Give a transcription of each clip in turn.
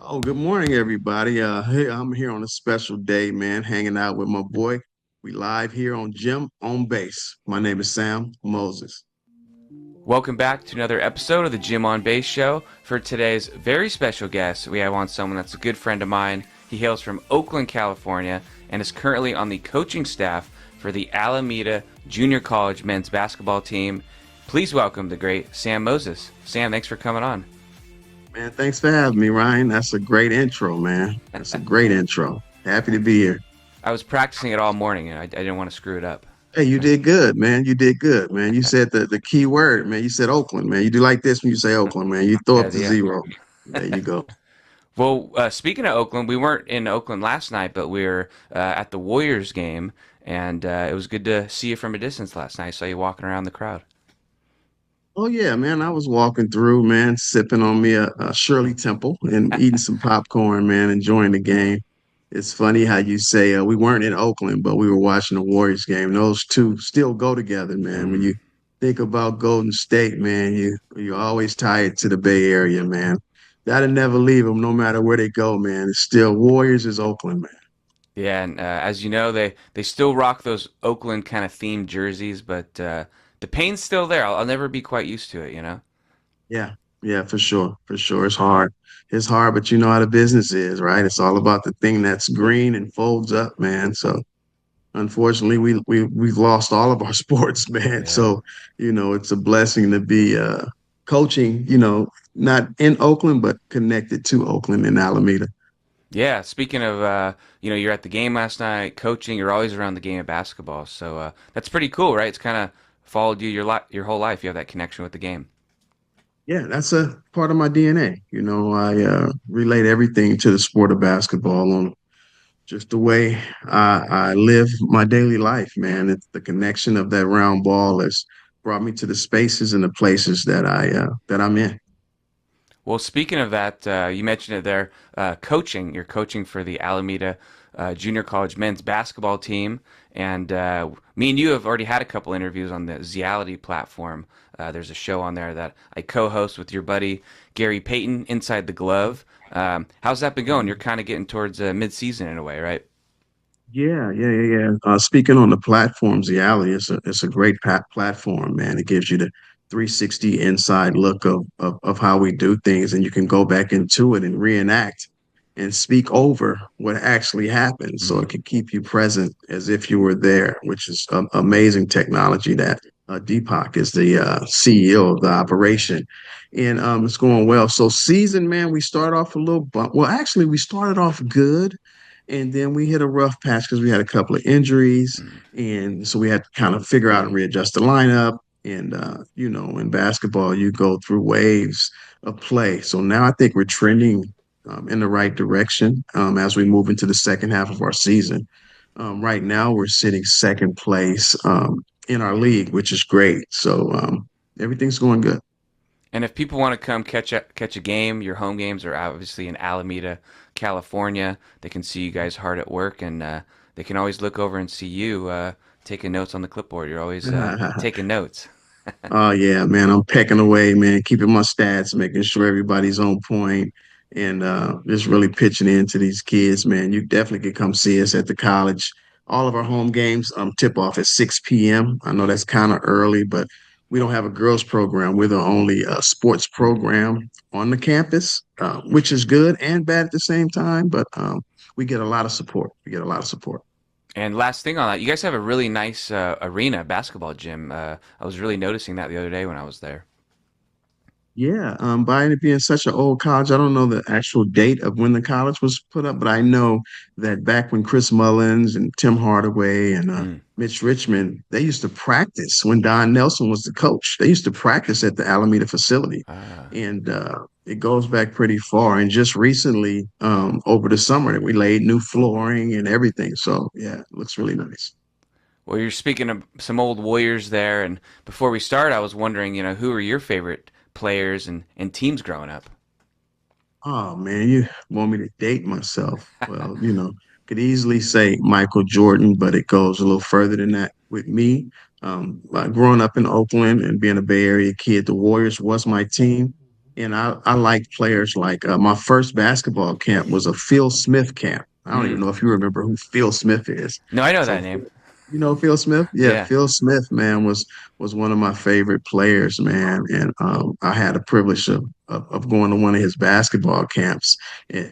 Oh, good morning, everybody. Hey, I'm here on a special day, man, hanging out with my boy. We live here on Jim on Base. My name is Sam Moses. Welcome back to another episode of the Jim on Base Show. For today's very special guest, we have on someone that's a good friend of mine. He hails from Oakland, California, and is currently on the coaching staff for the Alameda Junior College men's basketball team. Please welcome the great Sam Moses. Sam, thanks for coming on. Man, thanks for having me, Ryan. That's a great intro, man. That's a great intro. Happy to be here. I was practicing it all morning, and I didn't want to screw it up. Hey, you did good, man. You did good, man. You said the key word, man. You said Oakland, man. You do like this when you say Oakland, man. You throw Yeah, up the yeah. zero. There you go. Well, speaking of Oakland, we weren't in Oakland last night, but we were at the Warriors game, and it was good to see you from a distance last night. I saw you walking around the crowd. Oh yeah, man. I was walking through, man, sipping on me a Shirley Temple and eating some popcorn, man, enjoying the game. It's funny how you say we weren't in Oakland, but we were watching the Warriors game. Those two still go together, man. When you Mm. think about Golden State, man, you always tie it to the Bay Area, man. That'll never leave them, no matter where they go, man. It's still Warriors is Oakland, man. Yeah, and as you know, they still rock those Oakland kind of themed jerseys, but the pain's still there. I'll never be quite used to it, you know. Yeah, yeah, for sure, for sure. It's hard. It's hard, but you know how the business is, right? It's all about the thing that's green and folds up, man. So unfortunately, we've lost all of our sports, man. Yeah. So, it's a blessing to be coaching, not in Oakland, but connected to Oakland and Alameda. Yeah. Speaking of, you're at the game last night, coaching. You're always around the game of basketball, so that's pretty cool, right? It's kind of followed you your whole life. You have that connection with the game. Yeah, that's a part of my DNA. I relate everything to the sport of basketball on just the way I live my daily life, man. It's the connection of that round ball has brought me to the spaces and the places that I'm in. Well, speaking of that, you mentioned it there. Coaching. You're coaching for the Alameda Junior College men's basketball team, and me and you have already had a couple interviews on the Ziality platform. There's a show on there that I co-host with your buddy Gary Payton, Inside the Glove. How's that been going? You're kind of getting towards mid-season in a way, right? Yeah. Speaking on the platforms, the Alley it's a great platform, man. It gives you the 360 inside look of how we do things, and you can go back into it and reenact and speak over what actually happened, so Mm. it can keep you present as if you were there, which is amazing technology. That Deepak is the CEO of the operation, and it's going well. So season, man, we start off a little bump. Well, actually, we started off good and then we hit a rough patch because we had a couple of injuries. Mm. And so we had to kind of figure out and readjust the lineup. And, in basketball, you go through waves of play. So now I think we're trending in the right direction as we move into the second half of our season. Right now, we're sitting second place in our league, which is great. So everything's going good. And if people want to come catch a game, your home games are obviously in Alameda, California. They can see you guys hard at work, and they can always look over and see you taking notes on the clipboard. You're always taking notes. Oh yeah, man. I'm pecking away, man, keeping my stats, making sure everybody's on point, and just really pitching into these kids, man. You definitely could come see us at the college. All of our home games tip off at 6 p.m. I know that's kind of early, but we don't have a girls program. We're the only sports program on the campus, which is good and bad at the same time, but we get a lot of support. We get a lot of support. And last thing on that, you guys have a really nice arena, basketball gym. I was really noticing that the other day when I was there. Yeah, by it being such an old college, I don't know the actual date of when the college was put up, but I know that back when Chris Mullins and Tim Hardaway and Mm. Mitch Richmond, they used to practice when Don Nelson was the coach. They used to practice at the Alameda facility, Ah. and it goes back pretty far. And just recently, over the summer, we laid new flooring and everything. So yeah, it looks really nice. Well, you're speaking of some old Warriors there, and before we start, I was wondering, who are your favorite players and teams growing up? Oh man, you want me to date myself? Well, could easily say Michael Jordan, but it goes a little further than that with me. Growing up in Oakland and being a Bay Area kid, the Warriors was my team. And I like players like my first basketball camp was a Phil Smith camp. I don't even Mm. know if you remember who Phil Smith is. No, I know So that name. you know Phil Smith? Yeah, Yeah. Phil Smith, man, was one of my favorite players, man. And I had the privilege of going to one of his basketball camps.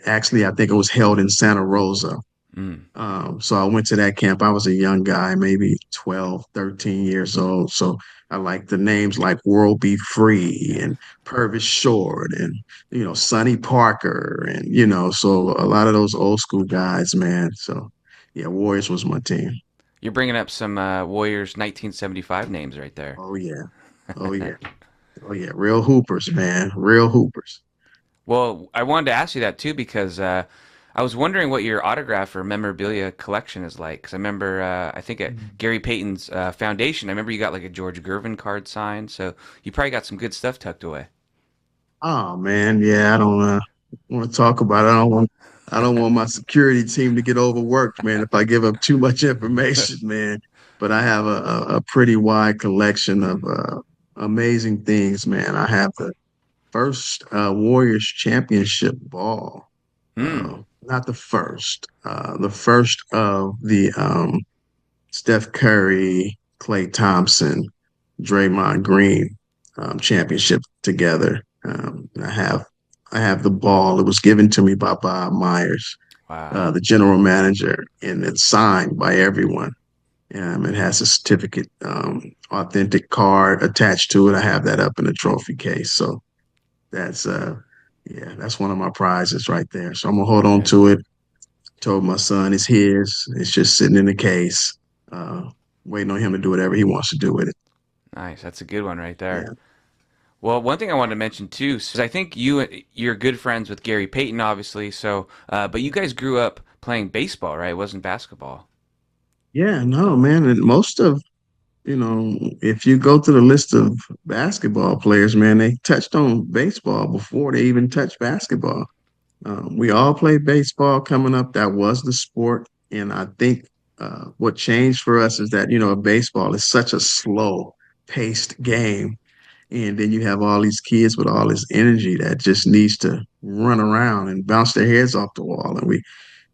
Actually, I think it was held in Santa Rosa. Mm. So I went to that camp. I was a young guy, maybe 12, 13 years old. So I like the names like World Be Free Yeah. and Purvis Short and, Sonny Parker. And, so a lot of those old school guys, man. So yeah, Warriors was my team. You're bringing up some Warriors 1975 names right there. Oh, yeah. Oh, yeah. Oh, yeah. Real hoopers, man. Real hoopers. Well, I wanted to ask you that too because I was wondering what your autograph or memorabilia collection is like. Because I remember, I think at Gary Payton's foundation, I remember you got like a George Gervin card signed. So you probably got some good stuff tucked away. Oh man, yeah, I don't want to talk about it. I don't want my security team to get overworked, man, if I give up too much information, man. But I have a pretty wide collection of amazing things, man. I have the first Warriors championship ball. Hmm. Not the first of the Steph Curry, Klay Thompson, Draymond Green championship together. I have the ball. It was given to me by Bob Myers, Wow. the general manager, and it's signed by everyone. It has a certificate, authentic card attached to it. I have that up in the trophy case. So that's yeah, that's one of my prizes right there. So I'm gonna hold on Yeah. to it. Told my son it's his. It's just sitting in the case, uh, waiting on him to do whatever he wants to do with it. Nice. That's a good one right there. Yeah. Well, one thing I wanted to mention too is I think you're good friends with Gary Payton, obviously. So, but you guys grew up playing baseball, right? It wasn't basketball. Yeah, no, man. And most of, if you go to the list of basketball players, man, they touched on baseball before they even touched basketball. We all played baseball coming up. That was the sport. And I think what changed for us is that, baseball is such a slow paced game. And then you have all these kids with all this energy that just needs to run around and bounce their heads off the wall. And we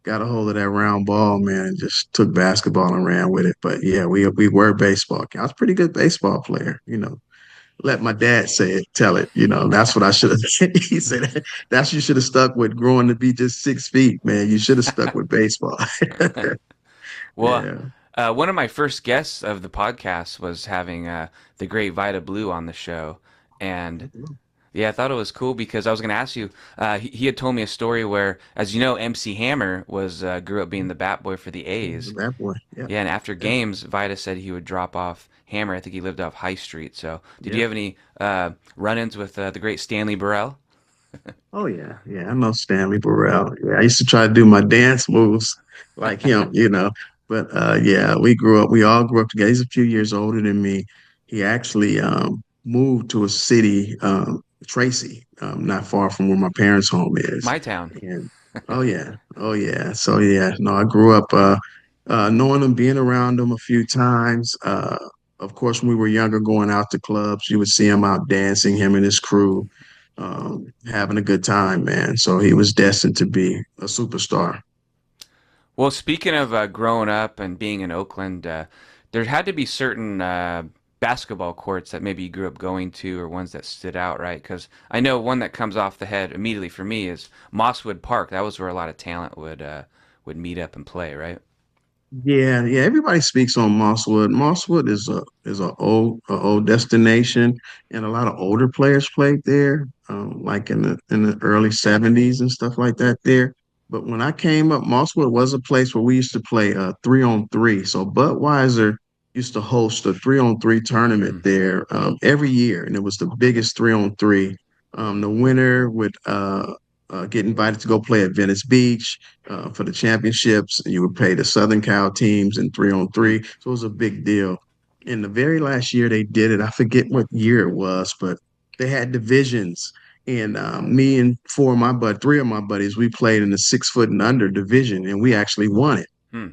got a hold of that round ball, man, and just took basketball and ran with it. But yeah, we were baseball. I was a pretty good baseball player. Let my dad say it, tell it. That's what I should have said. He said that's you should have stuck with growing to be just 6 feet, man. You should have stuck with baseball. Well, Yeah. one of my first guests of the podcast was having the great Vida Blue on the show, and yeah, I thought it was cool because I was going to ask you. He had told me a story where, as you know, MC Hammer was grew up being the bat boy for the A's. That boy. Yeah. Yeah, and after Yeah. games, Vida said he would drop off Hammer. I think he lived off High Street. So, did you Yeah. have any run-ins with the great Stanley Burrell? Oh yeah, yeah. I know Stanley Burrell. Yeah, I used to try to do my dance moves like him. But yeah, we all grew up together. He's a few years older than me. He actually moved to a city, Tracy, not far from where my parents' home is. My town. And oh yeah, oh yeah. So yeah, no, I grew up knowing him, being around him a few times. Of course, when we were younger, going out to clubs, you would see him out dancing, him and his crew having a good time, man. So he was destined to be a superstar. Well, speaking of growing up and being in Oakland, there had to be certain basketball courts that maybe you grew up going to or ones that stood out, right? Because I know one that comes off the head immediately for me is Mosswood Park. That was where a lot of talent would meet up and play, right? Yeah, yeah. Everybody speaks on Mosswood. Mosswood is a old destination, and a lot of older players played there, like in the early '70s and stuff like that. There, but when I came up, Mosswood was a place where we used to play 3-on-3. So Budweiser used to host a 3-on-3 tournament Mm. there every year, and it was the biggest 3-on-3. The winner would get invited to go play at Venice Beach for the championships. You would play the Southern Cal teams in 3-on-3. Mm. So it was a big deal. In the very last year they did it, I forget what year it was, but they had divisions. And me and three of my buddies, we played in the 6 foot and under division, and we actually won it. Hmm.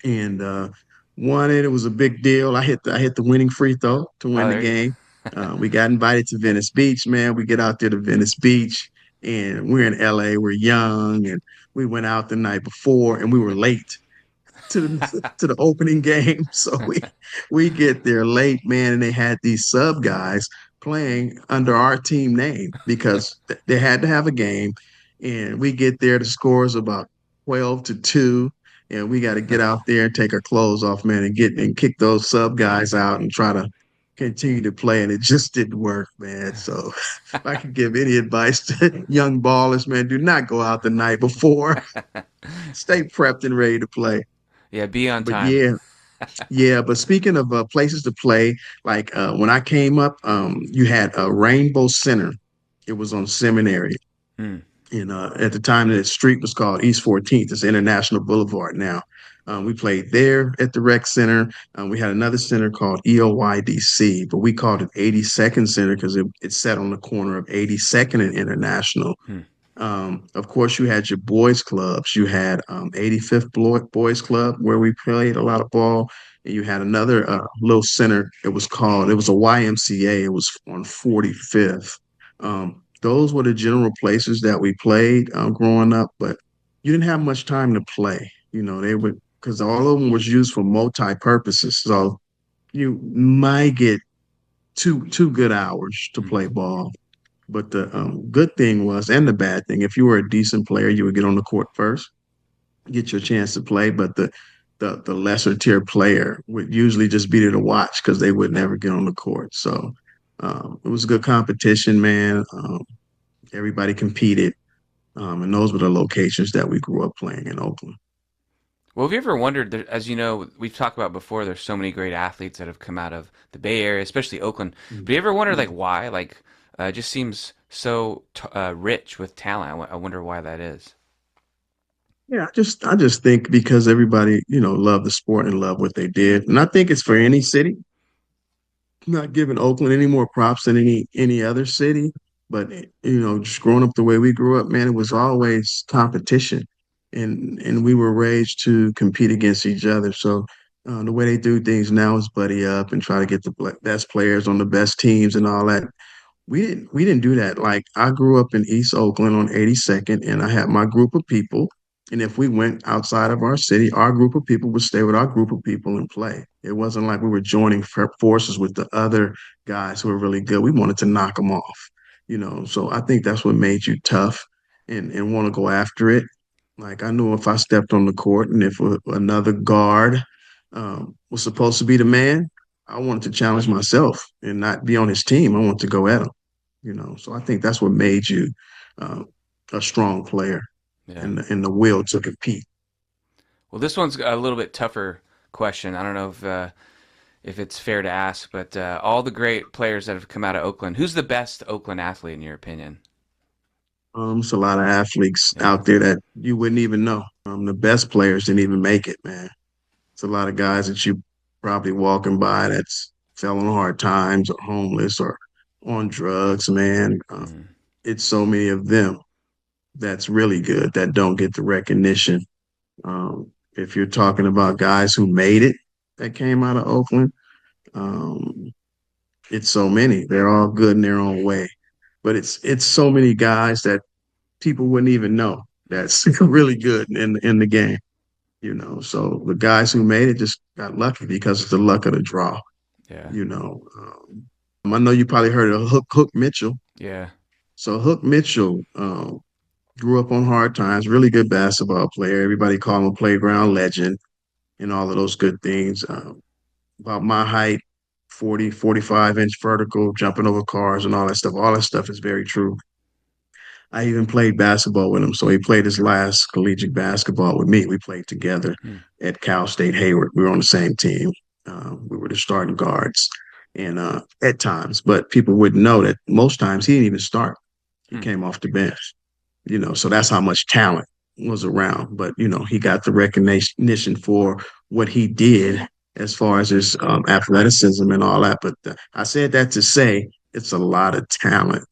And won it. It was a big deal. I hit the winning free throw to Oh, win the there you go. game. We got invited to Venice Beach, man. We get out there to Venice Beach, and we're in LA. We're young, and we went out the night before, and we were late to the opening game. So we get there late, man, and they had these sub guys playing under our team name because they had to have a game. And we get there, the score is about 12-2. And we got to get out there and take our clothes off, man, and get and kick those sub guys out and try to continue to play. And it just didn't work, man. So if I could give any advice to young ballers, man, do not go out the night before. Stay prepped and ready to play. Yeah, be on But time. yeah, yeah. But speaking of places to play, like when I came up, you had a Rainbow Center. It was on Seminary. Hmm. And at the time, that street was called East 14th. It's International Boulevard now. We played there at the rec center. We had another center called EOYDC, but we called it 82nd Center because it sat on the corner of 82nd and International. Hmm. Of course, you had your boys clubs. You had 85th Boys Club where we played a lot of ball, and you had another little center. It was a YMCA. It was on 45th. Those were the general places that we played growing up, but you didn't have much time to play. You know, they would because all of them was used for multi purposes. So you might get two good hours to Hmm. play ball. But the good thing was, and the bad thing, if you were a decent player, you would get on the court first, get your chance to play. But the lesser tier player would usually just be there to watch because they would never get on the court. So it was good competition, man. Everybody competed, and those were the locations that we grew up playing in Oakland. Well, have you ever wondered, as you know, we've talked about before, there's so many great athletes that have come out of the Bay Area, especially Oakland. But you ever wonder, like, why? Like, it just seems so rich with talent. I wonder why that is. Yeah, I just think because everybody, loved the sport and loved what they did. And I think it's for any city. Not giving Oakland any more props than any other city, but just growing up the way we grew up, man, it was always competition, and we were raised to compete against each other. So the way they do things now is buddy up and try to get the best players on the best teams and all that. We didn't do that. Like I grew up in East Oakland on 82nd, and I had my group of people. And if we went outside of our city, our group of people would stay with our group of people and play. It wasn't like we were joining forces with the other guys who were really good. We wanted to knock them off, So I think that's what made you tough and want to go after it. Like I knew if I stepped on the court and if another guard was supposed to be the man, I wanted to challenge myself and not be on his team. I wanted to go at him. So I think that's what made you uh, a strong player Yeah. and the will to compete. Well, this one's a little bit tougher question. I don't know if it's fair to ask, but all the great players that have come out of Oakland, who's the best Oakland athlete in your opinion? It's a lot of athletes Yeah. out there that you wouldn't even know. The best players didn't even make it, man. It's a lot of guys that you probably walking by that's fell on hard times or homeless or on drugs, man. Mm. It's so many of them that's really good that don't get the recognition. If you're talking about guys who made it that came out of Oakland, um, it's so many. They're all good in their own way, but it's so many guys that people wouldn't even know that's really good in the game. So the guys who made it just got lucky because it's the luck of the draw. Yeah. I know you probably heard of Hook Mitchell. Yeah. So Hook Mitchell grew up on hard times, really good basketball player. Everybody called him a playground legend and all of those good things. About my height, 40, 45-inch vertical, jumping over cars and all that stuff. All that stuff is very true. I even played basketball with him. So he played his last collegiate basketball with me. We played together Hmm. at Cal State Hayward. We were on the same team. We were the starting guards and at times, but people wouldn't know that most times he didn't even start. He Hmm. came off the bench, so that's how much talent was around. But, he got the recognition for what he did as far as his athleticism and all that. But I said that to say it's a lot of talent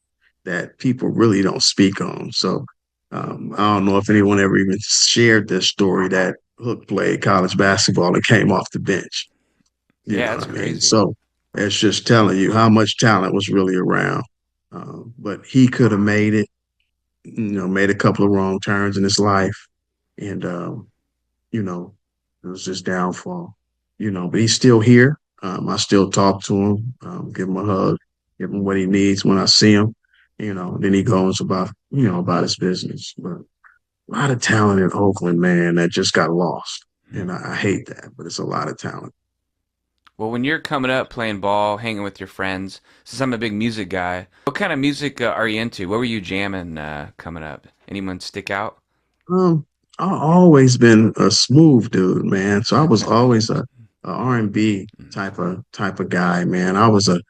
that people really don't speak on. So I don't know if anyone ever even shared this story that Hook played college basketball and came off the bench. You Yeah, know that's what I mean? crazy. So It's just telling you how much talent was really around. But he could have made it, made a couple of wrong turns in his life. And, you know, it was his downfall, but he's still here. I still talk to him, give him a hug, give him what he needs when I see him, then he goes about his business. But a lot of talent in Oakland, man, that just got lost. Hmm. And I hate that, but it's a lot of talent. Well, when you're coming up, playing ball, hanging with your friends, since I'm a big music guy, what kind of music are you into? What were you jamming coming up? Anyone stick out? Um, I always been a smooth dude, man. So I was always a R&B type of guy, man. I was a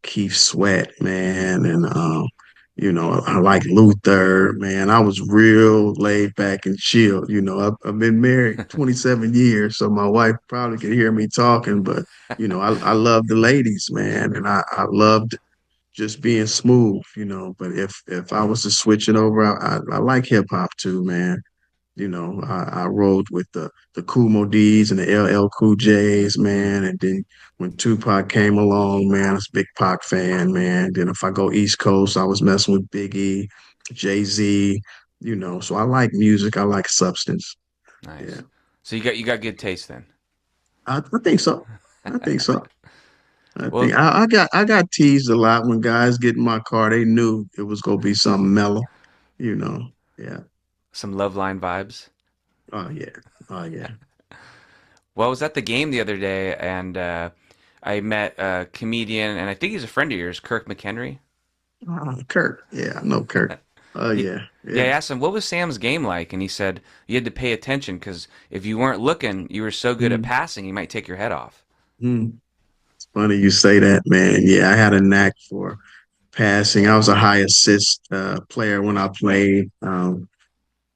Keith Sweat, man, and I like Luther, man. I was real laid back and chill. I've been married 27 years, so my wife probably can hear me talking, but I love the ladies, man, and I loved just being smooth, But if I was to switch it over, I like hip hop too, man. I rode with the Kumo D's and the LL Cool J's, Hmm. man. And then when Tupac came along, man, I was a big Pac fan, man. Then if I go East Coast, I was messing with Biggie, Jay-Z, So I like music. I like substance. Yeah, Nice. So you got good taste then. I think so. I think so. I think Well, I got teased a lot when guys get in my car. They knew it was gonna be something mellow, you know. Yeah. some love line vibes. Oh yeah. Oh yeah. Well, I was at the game the other day and I met a comedian, and I think he's a friend of yours, Kirk McHenry. Kurt. Yeah, I know Kurt. Oh He, yeah, yeah, I yeah. asked him, what was Sam's game like? And he said, you had to pay attention because if you weren't looking, you were so good at Mm, passing, you might take your head off. mm. It's funny you say that, man. Yeah, I had a knack for passing. I was a high assist player when I played.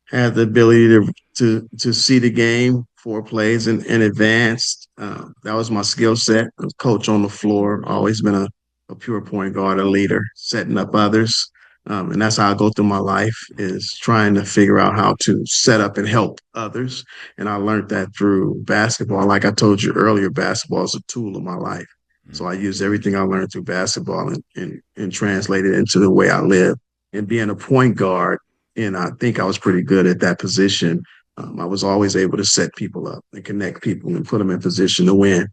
Had the ability to see the game 4 plays in advance. That was my skill set. I was coach on the floor. Always been a pure point guard, a leader, setting up others. And that's how I go through my life is trying to figure out how to set up and help others. And I learned that through basketball. Like I told you earlier, basketball is a tool of my life. So Mm. I use everything I learned through basketball and translate it into the way I live. And being a point guard, and I think I was pretty good at that position. I was always able to set people up and connect people and put them in position to win.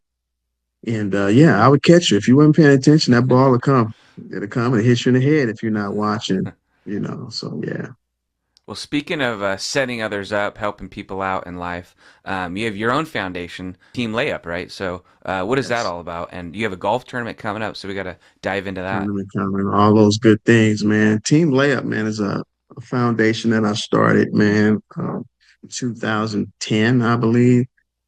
And yeah, I would catch you if you weren't paying attention. That ball would come. It'll come and hit you in the head if you're not watching. So yeah, Well, speaking of setting others up, helping people out in life, you have your own foundation, Team Layup, right? So, what is that yes. all about? And you have a golf tournament coming up, so we got to dive into that. Tournament coming, all those good things, man. Team Layup, man, is a foundation that I started, man, in 2010, I believe.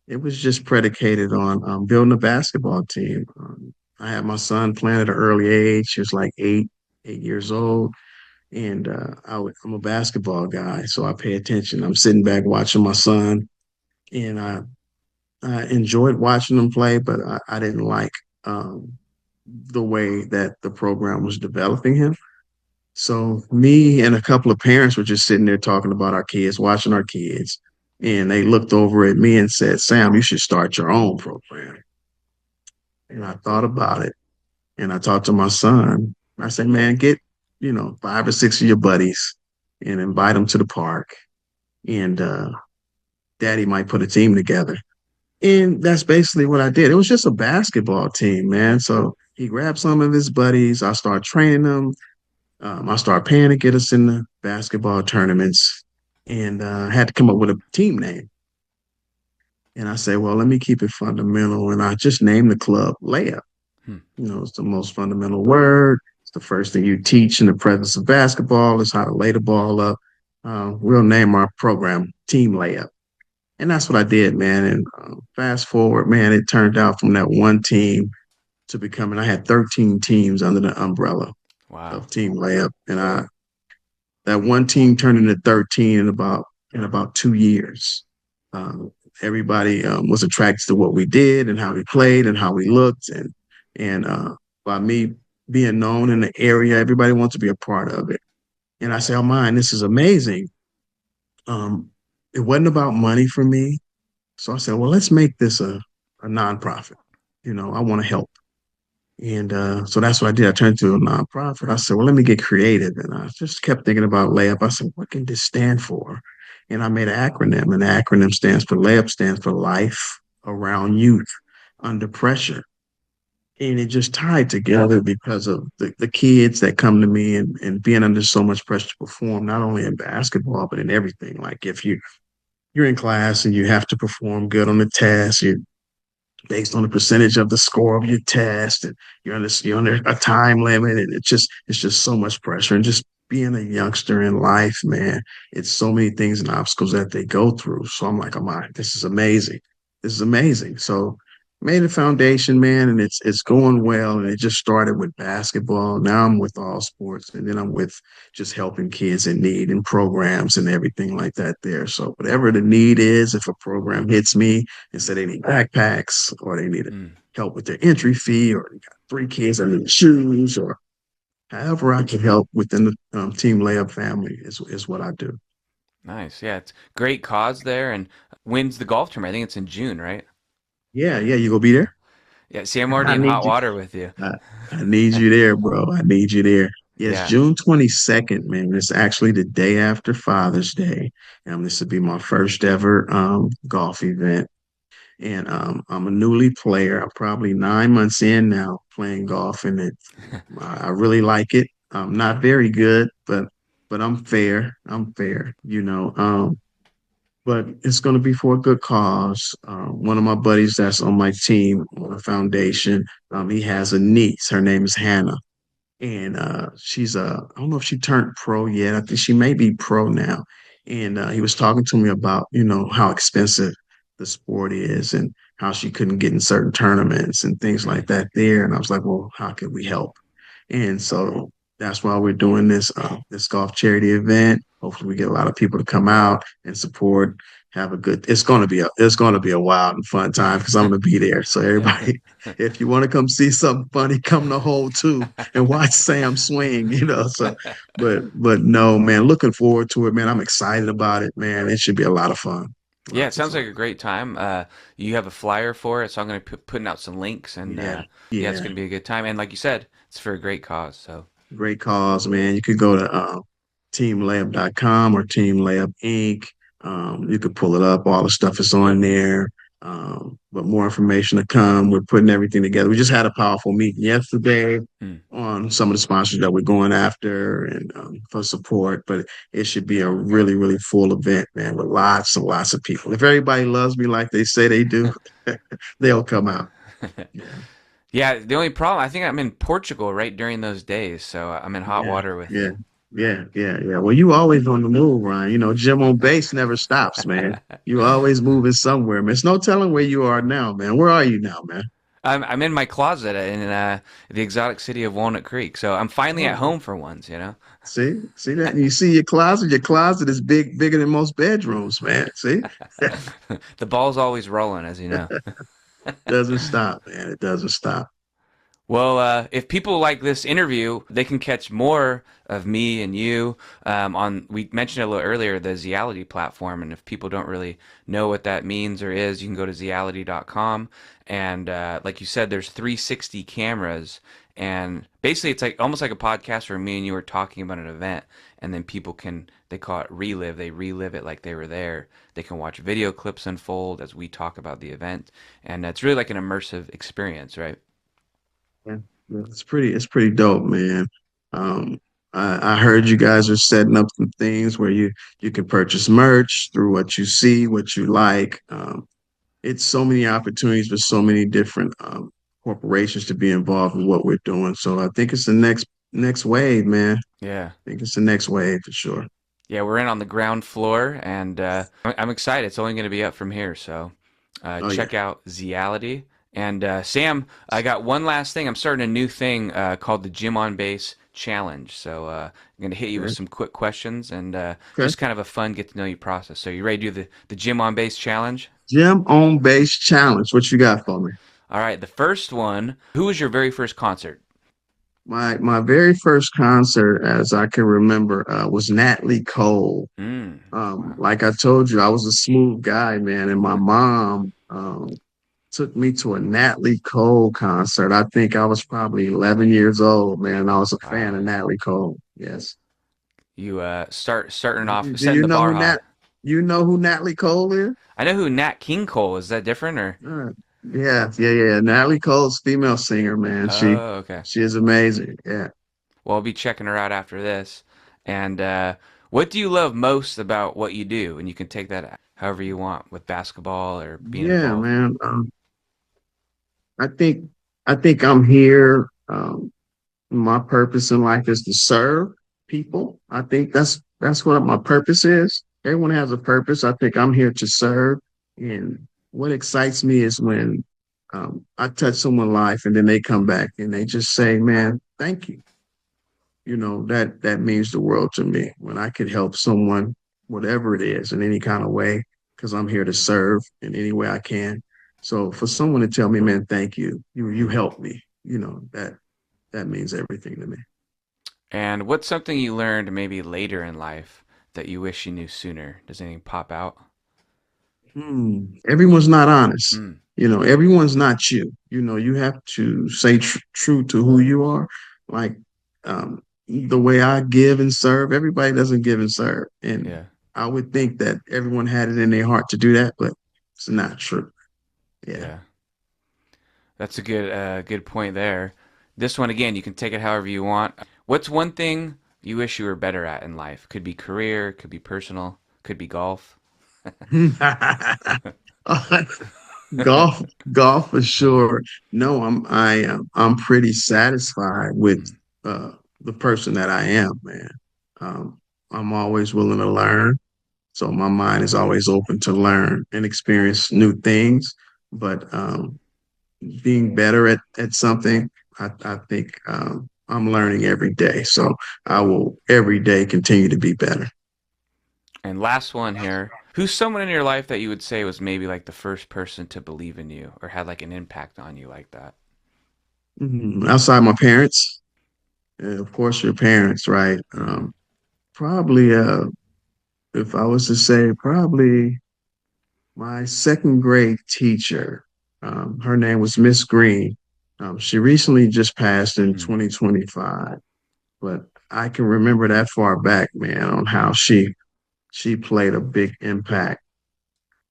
It was just predicated on building a basketball team. I had my son playing at an early age. He was like 8 years old. And I'm a basketball guy, so I pay attention. I'm sitting back watching my son, and I enjoyed watching him play, but I didn't like the way that the program was developing him. So me and a couple of parents were just sitting there talking about our kids, watching our kids, and they looked over at me and said, "Sam, you should start your own program." And I thought about it, and I talked to my son. I said, "Man, get 5 or 6 of your buddies and invite them to the park, and Daddy might put a team together." And that's basically what I did. It was just a basketball team, man. So he grabbed some of his buddies. I started training them. I started paying to get us in the basketball tournaments, and had to come up with a team name. And I said, well, let me keep it fundamental. And I just named the club Layup. Hmm. It's the most fundamental word. It's the first thing you teach in the presence of basketball is how to lay the ball up. We'll name our program Team Layup. And that's what I did, man. And fast forward, man, it turned out from that one team to becoming, I had 13 teams under the umbrella Wow. of Team Layup. And that one team turned into 13 in about 2 years. Um, Everybody was attracted to what we did and how we played and how we looked, and by me being known in the area, everybody wants to be a part of it. And I say, "Oh, man, this is amazing." It wasn't about money for me, so I said, "Well, let's make this a nonprofit. I want to help." And so that's what I did. I turned to a nonprofit. I said, well, let me get creative. And I just kept thinking about layup. I said, what can this stand for? And I made an acronym, and the acronym stands for layup, stands for life around youth under pressure. And it just tied together because of the kids that come to me and being under so much pressure to perform, not only in basketball, but in everything. Like if you're in class and you have to perform good on the test, you based on the percentage of the score of your test, and you're under a time limit, and it's just so much pressure. And just being a youngster in life, man, it's so many things and obstacles that they go through. So I'm like, oh my, this is amazing. This is amazing. So made a foundation, man, and it's going well. And it just started with basketball. Now I'm with all sports, and then I'm with just helping kids in need and programs and everything like that there. So whatever the need is, if a program hits me and say they need backpacks or they need Mm, help with their entry fee, or they got three kids that need shoes, or however I can help within the Team Layup family is what I do. nice. Yeah, it's great cause there. And when's the golf tournament? I think it's in June, right? Yeah, yeah, you gonna be there? Yeah, see, I'm already I in need hot you. water with you. I, I need you there, bro. I need you there. Yes, Yeah. June 22nd, man. It's actually the day after Father's Day. This will be my first ever golf event. And I'm a newly player. I'm probably 9 months in now playing golf, and I really like it. I'm not very good, but I'm fair. I'm fair, you know. But it's going to be for a good cause. One of my buddies that's on my team on the foundation, he has a niece. Her name is Hannah, and she's I don't know if she turned pro yet. I think she may be pro now. And he was talking to me about how expensive the sport is and how she couldn't get in certain tournaments and things Mm. like that there. And I was like, well, how can we help? And so that's why we're doing this golf charity event. Hopefully, we get a lot of people to come out and support. Have a good. It's going to be a wild and fun time because I'm going to be there. So everybody, if you want to come see something funny, come to hole two and watch Sam swing. So, but no, man, looking forward to it, man. I'm excited about it, man. It should be a lot of fun. Yeah, it Lots of sounds like fun. a great time. You have a flyer for it, so I'm going to putting out some links, and Yeah, yeah, it's going yeah. to be a good time. And like you said, it's for a great cause. So Great cause, man. You could go to teamlayup.com or Team Layup Inc. You could pull it up. All the stuff is on there. But more information to come. We're putting everything together. We just had a powerful meeting yesterday mm. on some of the sponsors that we're going after and for support. But it should be a really, really full event, man, with lots and lots of people. If everybody loves me like they say they do, they'll come out. Yeah. Yeah, the only problem, I think I'm in Portugal right during those days, so I'm in hot Yeah, water with yeah, you. yeah. Well, you always on the move, Ryan. Gym on base never stops, man. You always moving somewhere, man. It's no telling where you are now, man. Where are you now, man? I'm in my closet in the exotic city of Walnut Creek, so I'm finally at Oh, home for once, you know? see that? You see your closet? Your closet is bigger than most bedrooms, man. See? The ball's always rolling, as you know. Doesn't stop, man. It doesn't stop. Well, if people like this interview, they can catch more of me and you on. We mentioned it a little earlier, the Zeality platform, and if people don't really know what that means or is, you can go to zeality.com, and like you said, there's 360 cameras, and basically it's like almost like a podcast where me and you are talking about an event, and then people can they call it relive. They relive it like they were there. They can watch video clips unfold as we talk about the event, and it's really like an immersive experience, right? Yeah. It's pretty dope, man. Um, I heard you guys are setting up some things where you can purchase merch through what you see, what you like. It's so many opportunities for so many different corporations to be involved in what we're doing. So I think it's the next wave, man. Yeah. I think it's the next wave for sure. Yeah, we're in on the ground floor, and I'm excited. It's only going to be up from here, so Oh yeah. check out Zeality. And Sam, I got one last thing. I'm starting a new thing called the Gym on Base Challenge. So I'm going to hit you with Okay. some quick questions and Okay. just kind of a fun get to know you process. So you ready to do the Gym on Base Challenge? Gym on base challenge. What you got for me? All right, the first one. Who was your very first concert? My very first concert, as I can remember, was Natalie Cole. Mm, wow. Like I told you, I was a smooth guy, man, and my mom took me to a Natalie Cole concert. I think I was probably 11 years old, man. I was a fan Wow. of Natalie Cole. Yes. You starting off Do setting you the know bar who high. Natalie Cole is? I know who Nat King Cole is. That different or? Uh, yeah. Natalie Cole's female singer, man. Oh, okay. She is amazing. Yeah. Well, I'll be checking her out after this. And what do you love most about what you do? And you can take that however you want with basketball or being Yeah, involved. man. I think I think I'm here. My purpose in life is to serve people. I think that's what my purpose is. Everyone has a purpose. I think I'm here to serve. And what excites me is when I touch someone's life and then they come back and they just say, "Man, thank you." That means the world to me when I could help someone, whatever it is, in any kind of way, because I'm here to serve in any way I can. So for someone to tell me, "Man, thank you. You helped me," that means everything to me. And what's something you learned maybe later in life that you wish you knew sooner? Does anything pop out? Everyone's not honest. Mm, Everyone's not you. You have to say true to who you are. Like the way I give and serve, everybody doesn't give and serve. And yeah, I would think that everyone had it in their heart to do that, but it's not true. Yeah. yeah. That's a good point there. This one again, you can take it however you want. What's one thing you wish you were better at in life? Could be career, could be personal, could be golf. golf, golf for sure. No, I'm pretty satisfied with Mm, the person that I am, man. Um, I'm always willing to learn, so my mind is always open to learn and experience new things. But being better at something, I think I'm learning every day. So I will every day continue to be better. And last one here. Who's someone in your life that you would say was maybe like the first person to believe in you or had like an impact on you like that? Outside my parents, and of course your parents, right? Hmm. Probably, if I was to say, probably my second grade teacher. Her name was Miss Green. She recently just passed in Hmm. 2025, but I can remember that far back, man, on how she played a big impact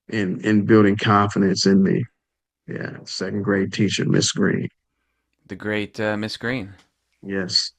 in building confidence in me. Yeah, second grade teacher, Miss Green. The great Miss Green. Yes.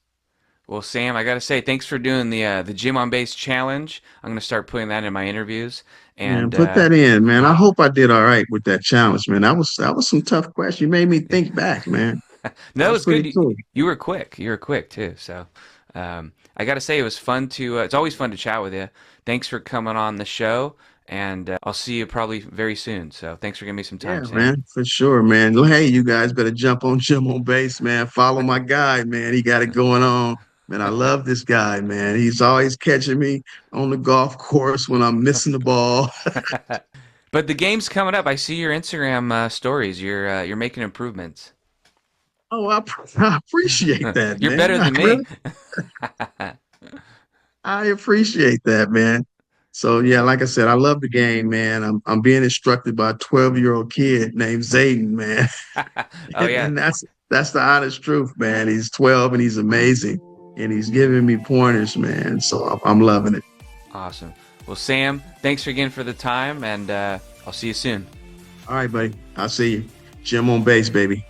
Well, Sam, I gotta say, thanks for doing the Gym on Base challenge. I'm gonna start putting that in my interviews. Man, And put that in, man. I hope I did all right with that challenge, man. That was some tough questions. You made me think back, man. That no, was it's good. pretty cool. You were quick. You were quick too. So I gotta say, it was fun to. It's always fun to chat with you. Thanks for coming on the show, and I'll see you probably very soon. So thanks for giving me some time, Yeah, Sam. man, for sure, man. Hey, you guys better jump on Jim on base, man. Follow my guy, man. He got it going on. Man, I love this guy, man. He's always catching me on the golf course when I'm missing the ball. But the game's coming up. I see your Instagram stories. You're making improvements. Oh, I appreciate that, You're man. better I than me. really, I appreciate that, man. So yeah, like I said, I love the game, man. I'm being instructed by a 12-year-old kid named Zayden, man. Oh And, yeah, and that's the honest truth, man. He's 12 and he's amazing. And he's giving me pointers, man. So I'm loving it. awesome. Well, Sam, thanks again for the time, and I'll see you soon. All right, buddy. I'll see you. Jim on base, baby.